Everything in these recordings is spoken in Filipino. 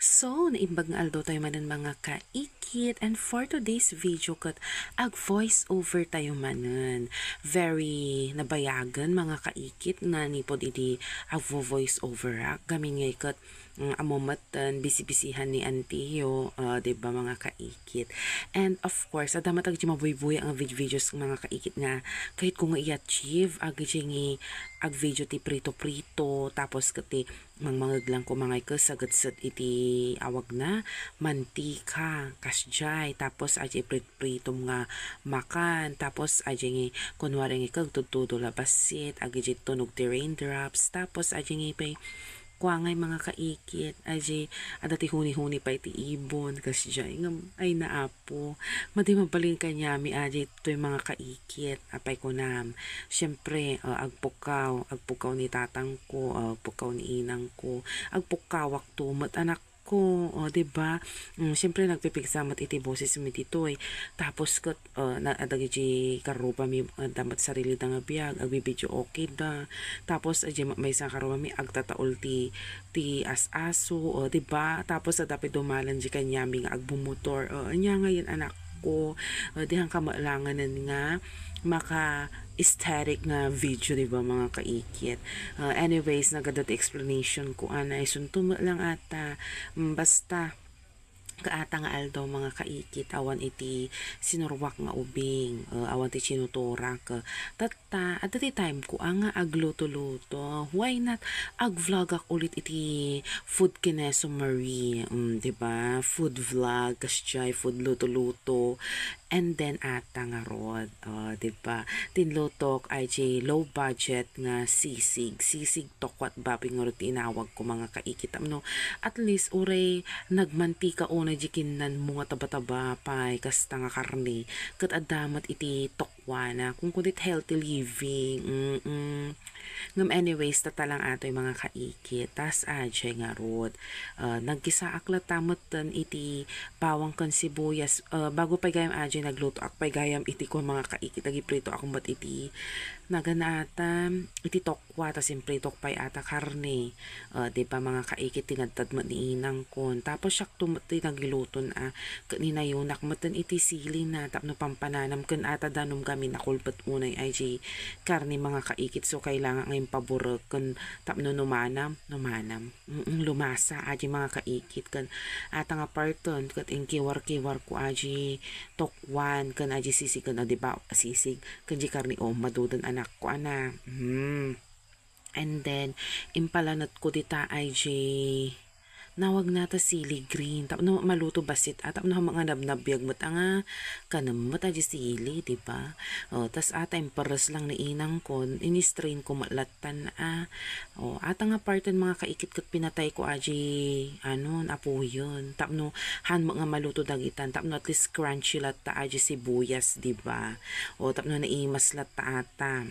So, naimbag nga aldo tayo manan mga kaikit, and for today's video kat ag voice over tayo manan. Very nabayagan mga kaikit na nipod idi ag voice over kami ngay kat amomatan bisibisihan ni Antio, diba mga kaikit. And of course, adamat ag mabuy-buy ang videos mga kaikit nga kahit kung i-achieve ag video ti prito-prito tapos kati mangmangaglang ko mga kasagat-sat iti awag na mantika kasjay tapos aja prito nga makan tapos aja nga kunwari nga kag tutudo labasit agi tunog ti raindrops tapos aja nga pay kuangay mga kaikit aja adati huni-huni pa iti ibon kasjay ngam ay naapo madi mabalin kanyami aja ito yung mga kaikit apay ko nam syempre agpukaw ni tatang ko agpukaw ni inang ko agpukawak tumat anak ko, diba? Siyempre nagpipigsamat iti boses mi ditoy. Tapos kat adagi ji karuba mi damat sarili da nga biag, agbibidyo okay da. Tapos may isang karuba mi agtataol ti as-aso, diba? Tapos dapat dumalan ji kanyami nga agbumotor. Anya ngayon anak ko, dihang kamalanganan nga maka aesthetic nga video, diba mga kaikit. Anyways, nagadat explanation ko anay suntuma lang ata. Basta kaata nga aldaw mga kaikit awan iti sinurwak nga ubing awan ti sinuturak tatta at the time ko ang agluto-luto why not ag-vlog ak ulit iti food kineso Marie, diba food vlog kasjay food luto-luto and then ata nga rod diba tinlutok ay low budget nga sisig tokwat babi nga ro tinawag ko mga kaikit no at least uray nagmantika una jikinan mo nga taba-taba pay kasta nga karne kat adamat iti tokwana kung kundit healthy living ngam anyways tatalang ato yung mga kaikit tas ajay nga rod nagkisaak latamotan iti bawang kan sibuyas bago pa gayam ajay nagluto ak pay gayam iti ko mga kaikit agiprito akong bat iti nagana ata iti tokwa tas prito pay ata karne di ba mga kaikit tinadtad mat ni inang kon tapos siyak tumati nagiluton kanina yunak matan iti sili na tapno pampananam kun ata danom kami nakulpat unay ay karne mga kaikit so kailangan ngayon paburo kun tapno numanam lumasa aji mga kaikit kan ata nga parton kat kiwar ko aji tokwan kan aji sisig kan di ba sisig kan ji karne madudan anak ko and then impalanat ko dita ay nawag nata sili green tapno maluto basit at tapno mga nabnabyag mat nga kanamot aji sili diba tas ata pares lang ni inang kon ini-strain ko matlatan ata nga parton mga kaikit kat pinatay ko aji apo yun tapno han mga maluto dagitan tapno at least crunchy latta aji sibuyas diba tapno naimas latta ata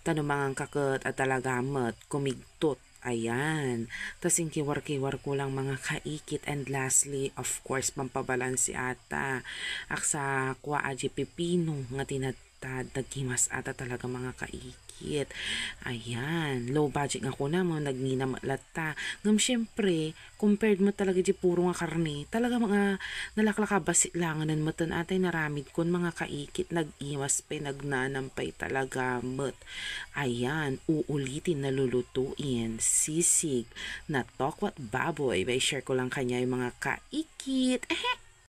tano mga kakat at talagamat kumigtot. Ayan. Tapos yung kiwar-kiwar ko lang mga kaikit. And lastly, of course, pampabalansi ata. Aksa kwa aji pipino nga tinatad. Naghimas ata talaga mga kaikit. Ayan. Low budget nga ko na mo. Nagnina matlata. Ngam syempre, compared mo talaga di puro nga karne. Talaga mga nalaklakabasit langanan matan atay naramid kon mga kaikit. Nag-iwas pa, nagnanampay talaga mat. Ayan, uulitin na lulutuin sisig na tokwat baboy. By share ko lang kanya yung mga kaikit.